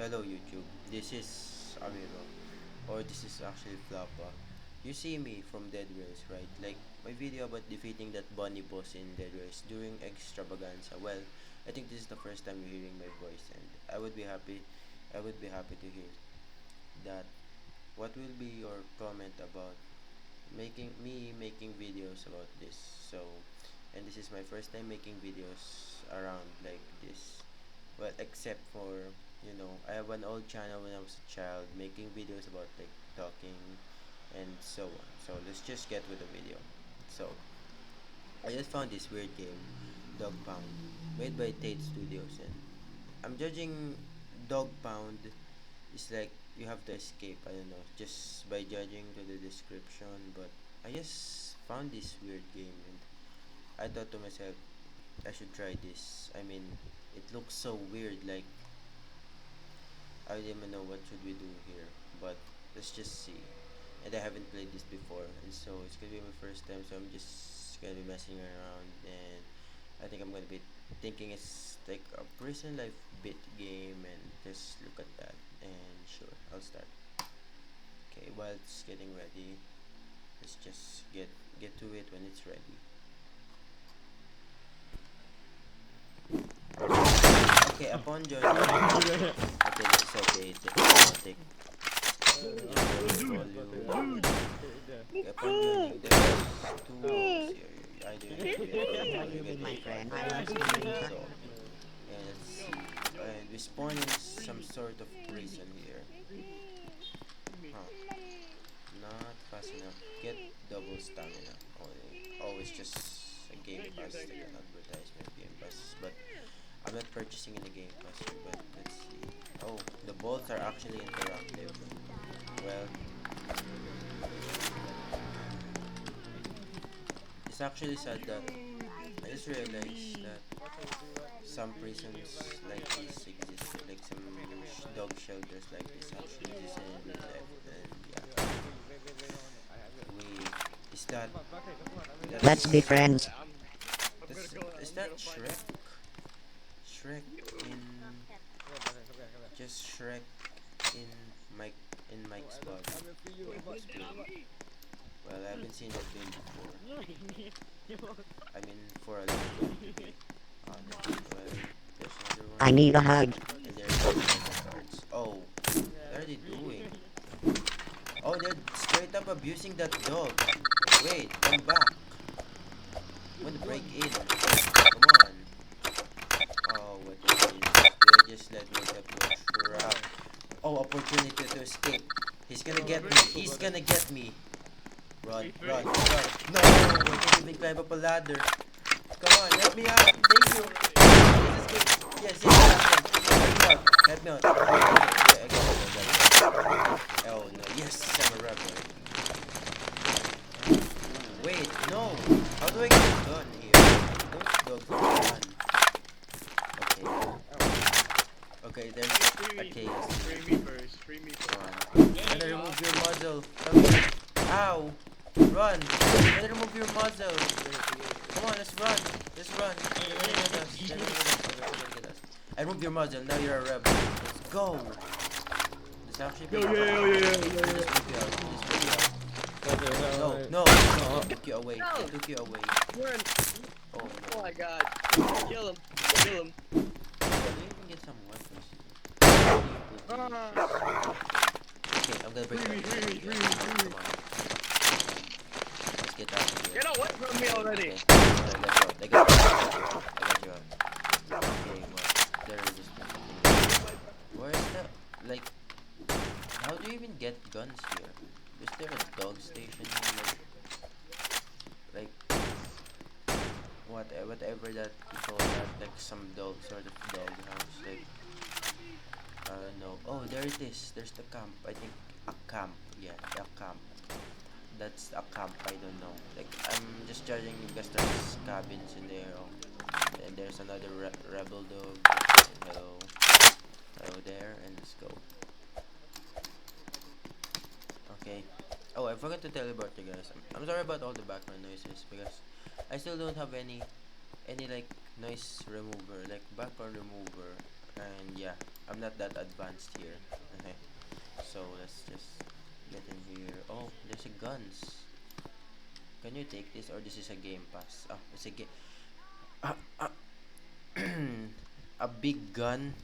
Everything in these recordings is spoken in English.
Hello YouTube, this is Amiro, or this is actually Flappa. You see me from Dead Race, right? Like my video about defeating that bunny boss in Dead Race during Extravaganza. Well, I think this is the first time you're hearing my voice, and I would be happy to hear that. What will be your comment about making videos about this? So, and this is my first time making videos around like this. Well, except for, I have an old channel when I was a child making videos about like talking and so on. So let's just get with the video. So I just found this weird game, Dog Pound, made by Tate Studios, and I'm judging Dog Pound is like you have to escape. I don't know, just by judging to the description. But I just found this weird game, and I thought to myself, I should try this. I mean, it looks so weird. Like I don't even know what should we do here, but let's just see. And I haven't played this before, and so it's gonna be my first time. So I'm just gonna be messing around, and I think I'm gonna be thinking it's like a prison life bit game, and just look at that. And sure, I'll start. Okay, while it's getting ready, let's just get to it when it's ready. Okay, upon joining. Okay, that's okay. It's automatic. Volume. Upon joining, there's two walls here. Either you get or you get My notified friend, by I the was notification. doing So, and let's see. And we spawn in some sort of prison here. Huh. Not fast enough. Get double stamina. Always just a game pass, like an advertisement game pass. But I'm not purchasing in the game pass here, but let's see. Oh, the bolts are actually interactive. Well, it's actually sad that I just realized that some prisons like this exist, like some dog shelters like this actually exist in real life. And yeah, we is that Let's be that's friends. is that Shrek? Shrek in just Shrek in Mike in Mike's body. Explain. Well, I haven't seen that game before. I mean, for a long time to be honest. Well, there's another one, I need a hug. and there's the cards. Oh, what are they doing? Oh, they're straight up abusing that dog. Wait, come back. I'm gonna break in. Come on. Oh, what is this? They just let me get one trap. Oh, opportunity to escape. He's gonna get me. He's gonna get me. Run, run, run. No, I can't even climb up a ladder. Come on, help me out. Thank you. Please escape. Yes, yes, help me out. Help me out. Okay, I got it. Oh no, yes, I'm a rebel. Wait, no. How do I get a gun here? Don't go gun. Okay. Okay, there's a case. Come on. Gotta remove your muzzle. Come here. Ow. Run. Gotta remove your muzzle. Come on, let's run. Let's run. They're gonna get us. They're gonna get us. They're gonna get us. I removed your muzzle. Now you're a rebel. Let's go. This actually pretty fun. Just took you out. Just took you out. No, no, no. They took you away. They took you away. Run! Oh Oh no. my god. Kill him. Kill him. Do you even get some weapons? Okay, I'm gonna break that. Come on. Let's get out of here. Get away from me already. Okay. Alright, let's go. I got you out. I got you out. Okay, well, there is just nothing. Where is the, like, how do you even get guns here? Is there a dog station here? Like whatever that you call that, like some dog, sort of dog house, like, I don't know. Oh, there it is. There's the camp. I think a camp. Yeah, a camp. That's a camp. I don't know. Like I'm just judging because there's cabins in there. Oh, and there's another rebel dog. Hello, hello there, and let's go. Okay. Oh, I forgot to tell you about you guys. I'm sorry about all the background noises because I still don't have any like noise remover, like background remover, and yeah, I'm not that advanced here. Okay. So let's just get in here. Oh, there's a guns. Can you take this, or this is a game pass? Ah, it's a game. Ah, ah. A big gun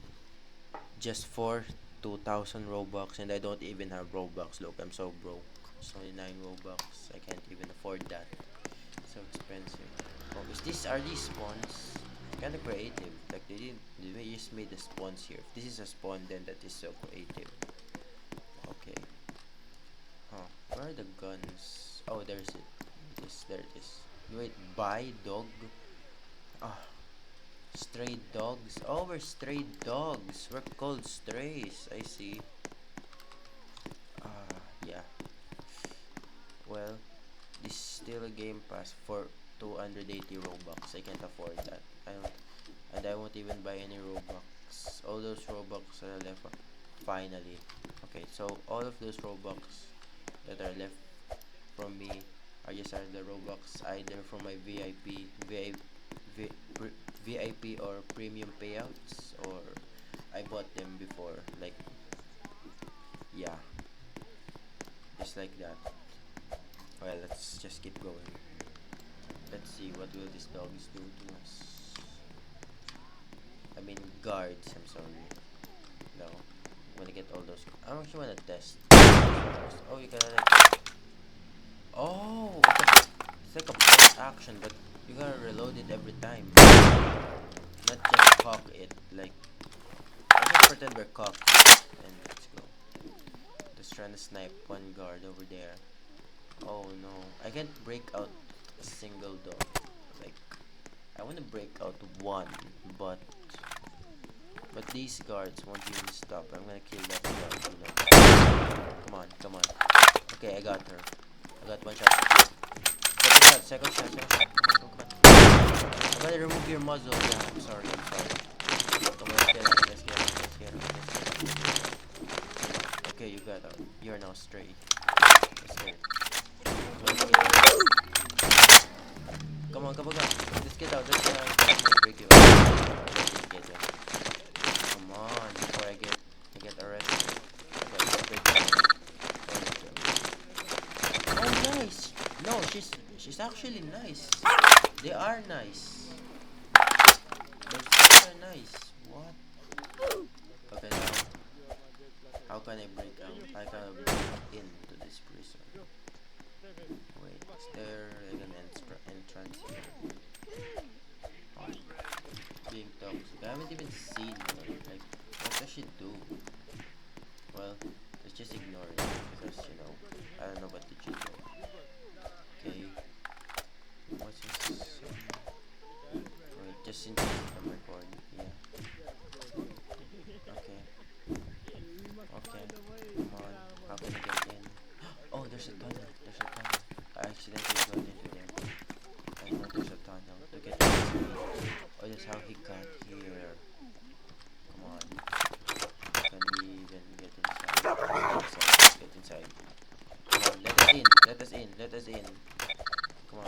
just for 2,000 Robux, and I don't even have Robux. Look, I'm so broke. It's only 9 Robux. I can't even afford that. So expensive. Oh, are these spawns? Kind of creative. Like they just made the spawns here. If this is a spawn, then that is so creative. Okay. Huh. Where are the guns? Oh, there's it. There it is. Wait, buy dog. Ah, stray dogs. Oh, we're stray dogs. We're called strays. I see. Yeah. Well, this is still a game pass for 280 Robux. I can't afford that. And I won't even buy any Robux. All those Robux are left. Finally. Okay, so all of those Robux that are left from me are just the Robux either from my VIP or premium payouts, or I bought them before. Like, yeah, just like that. Well, let's just keep going. Let's see, what will these dogs do to us? I mean, guards, I'm sorry. No, I'm gonna get all those. I actually wanna test. Oh, you gotta like. Oh, it's like a bolt action, but you gotta reload it every time. Not just cock it. Like, let's just pretend we're cocked. And let's go. Just trying to snipe one guard over there. Oh no, I can't break out a single dog. Like, I want to break out one, but these guards won't even stop. I'm gonna kill that guard, you know. Come on. Okay, I got her. I got one shot. Second shot. Come on. I'm gonna remove your muzzle. Yeah, I'm sorry. Come on, let's get her. Okay, you got her. You're now straight. Let's get it. Come on. Let's get out. I'm gonna break you out. Let's get him. Come on, before I get arrested. Oh, nice. No, she's actually nice. They are nice. Those things are nice. What? Okay, now how can I break out? I can break into this prison. Wait, is there like an entrance here? Oh, being toxic. I haven't even seen her. Like, what does she do? Well, let's just ignore it because, you know, I don't know what to do. Okay. What's this? Wait, just in case I'm recording. Yeah. Okay. Come on. How can I get in? Oh, there's a tunnel. I accidentally got into there. I know there's a tunnel to get in. Oh, that's how he got here. Come on. Can we even get inside? Get inside. Come on, let us in. Come on.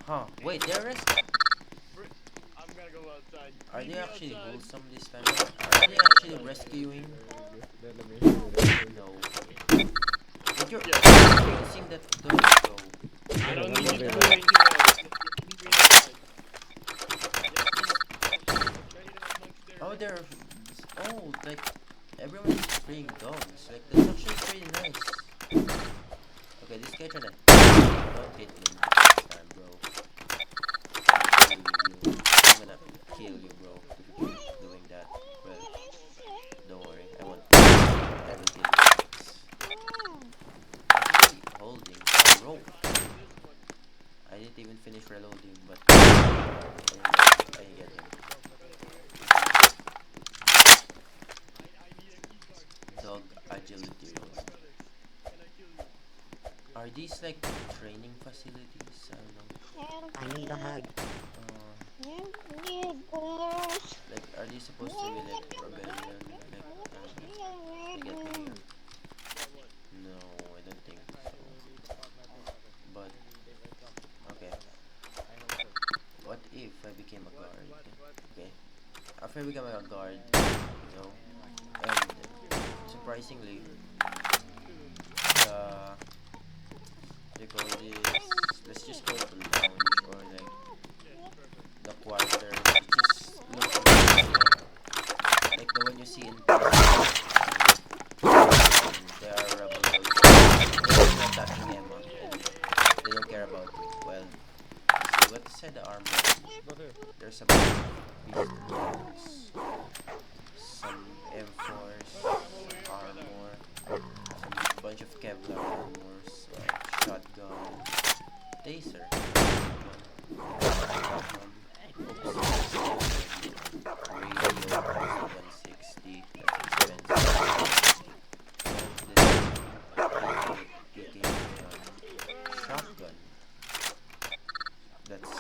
Huh, wait, they're rescuing. I'm gonna go outside. Are Leave they me actually outside. wholesome this family? Are they actually rescuing? No. But you're using that dog though. I don't need you to do Leave anything else. Just leave me outside. Oh, like, everyone is freeing dogs. Like, that's actually pretty nice. Okay, this guy trying to. Don't hit me this time, bro. I'm gonna kill you, bro, if you keep doing that. Well, don't worry, I won't. I will kill you. Actually, holding a rope. I didn't even finish reloading, but I didn't get him. Dog agility roll. Are these like training facilities? I don't know. I need a hug. Like, are these supposed to be like rebellion? Like, to get me here? No, I don't think so. But okay. What if I became a guard? Okay. After I become a guard, you know, surprisingly, the they call this. Let's just call it the lounge or like the quarter. It just looks like the one you see in prison. They are rebel dogs. They're not attacking Emma, and they don't care about me. Well, let's see what said the armor. There's a bunch of pistols, some M4s, armor, some bunch of Kevlar armors, shotgun, taser, radio, 160, that's expensive. This shotgun, that's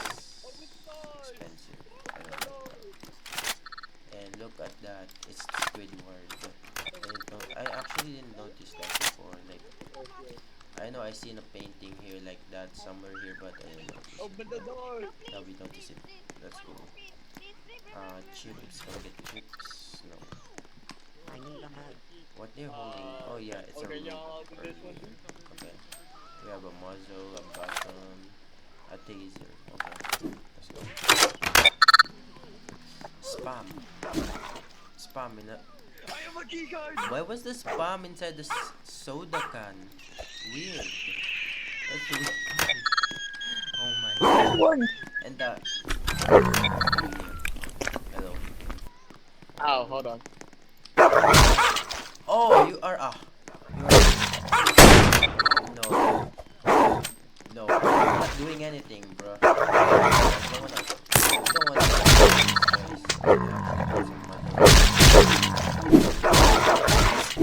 expensive. I don't like that. And look at that, it's Squidward. I actually didn't notice that before. Like, I know I seen a painting here like that somewhere here, but I didn't notice Open it. the door. Now we notice it. That's cool. Chips. Can I get chips? No. I need a hug. What they're holding? Oh yeah, it's okay, a y'all open rope. this one. Okay. We have a muzzle, a button, a taser. Okay. Let's go. Spam. Spam in a. I have a key card. Why was the spam inside the soda can? Weird. That's weird. Oh my. One. And the. Hello. Ow, hold on. Oh, you are. You are. No. No. I'm not doing anything, bro. I don't wanna.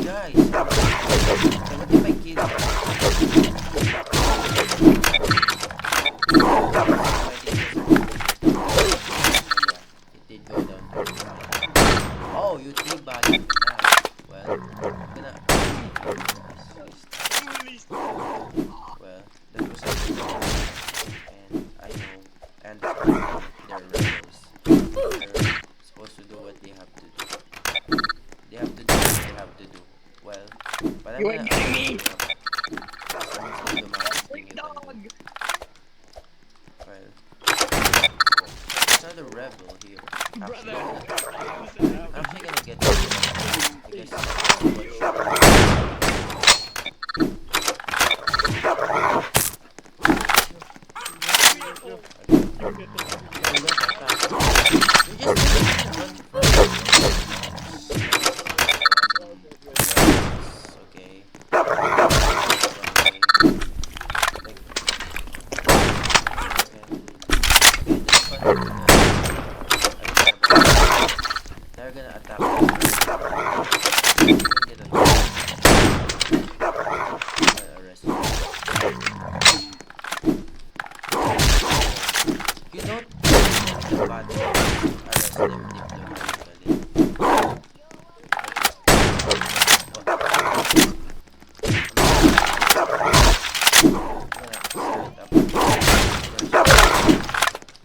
Guys. So what if I kill it did go down to the ground. Oh, you teabag. Nice. Well, I'm gonna. Well, that was a and I know, and they're rebels. They're supposed to do what they have to do. They have to do what they have to do. Well, but I'm You gonna. ain't getting me. Dog. Well, there's another rebel here. Actually, I'm actually gonna get this because okay. They're gonna attack you don't the bad arrest them diplomatically.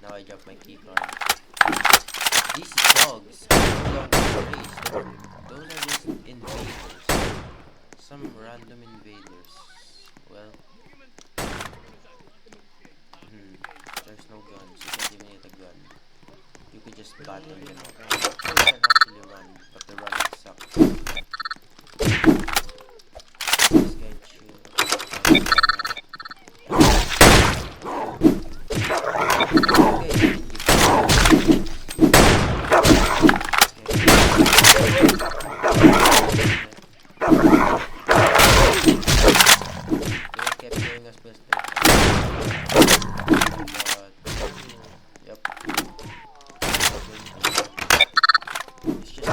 Now I drop my key card. These dogs are no longer raised. Those are just invaders. Some random invaders. Well, there's no guns. You can't even get a gun. You could just batter them up. You can actually run, but the running sucks. This guy chill. They kept doing us best. Yep. It's just